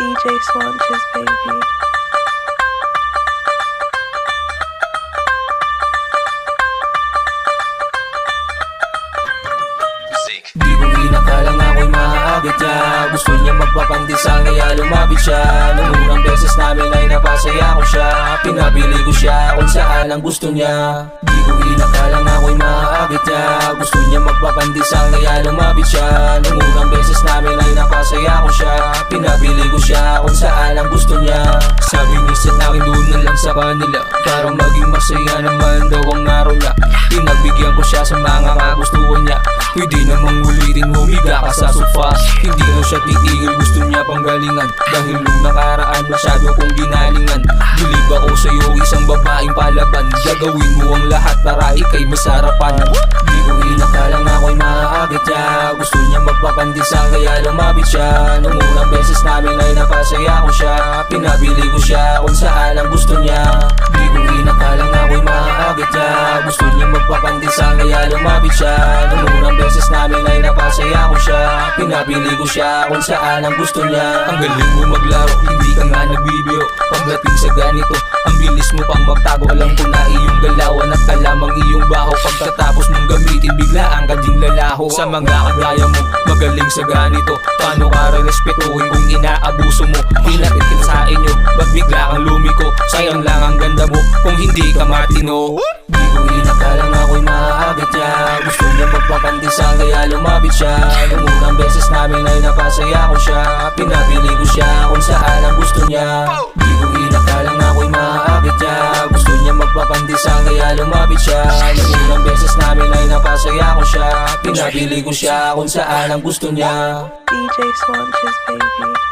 DJ Swanches, baby. Di ko inakalang ako'y maaagad niya. Gusto niya magpapandesal kaya lumapit siya. Nung unang beses namin ay napasaya ko siya. Pinabili ko siya kung saan ang gusto niya. Di ko inakalang ako'y maaagad niya. Gusto niya magpapandesal kaya lumapit siya. Nung unang beses namin ay napasaya ko siya. Pinabili ko siya kung saan ang gusto niya. Sabi niya sa akin doon na lang sa kanila, para maging masaya naman daw ang araw niya. Pinagbigyan ko siya sa mga kagustuhan niya. Pwede namang ulitin, humiga ka sa sofa. Hindi na siya titigil, gusto niya pang galingan. Dahil nung nakaraan masyado kong ginalingan. Bilib ako sa'yo, isang babaeng palaban. Gagawin mo ang lahat para ika'y masarapan. Di ko inakalang ako'y maaagad niya. Gusto niya magpapandesal kaya lumapit siya. Nung unang beses namin ay napasaya ko siya. Pinabili ko siya kung saan ang gusto niya. Di ko inakalang ako'y maaagad niya. Gusto niya magpapandesal kaya lumapit siya. Nung unang beses namin ay napasaya ko siya. Pinabili ko siya kung saan ang gusto niya. Ang galing mo maglaro, hindi ka nga nagbibiro. Pagdating sa ganito, ang bilis mo pang magtago. Alam ko na iyong galawan at kalamang iyong baho. Pagkatapos mong gamitin, biglaan ka ding lalaho. Sa mga kagaya mo, magaling sa ganito. Paano ka re-respetuhin kung inaabuso mo? Pinatid kita sa inyo, ba't bigla kang lumiko? Sayang lang ang ganda mo kung hindi ka matino. Di ko inakalang ako'y maaagad niya. Gusto niya magpapandesal kaya lumapit siya. Nung unang beses namin ay napasaya ko siya. Pinabili ko siya kung saan ang gusto niya. Di ko inakalang ako'y maaagad niya. Gusto niya magpapandesal kaya lumapit siya. Nung unang beses namin ay napasaya ko siya. Pinabili ko siya kung saan ang gusto niya. DJ Swanches, baby.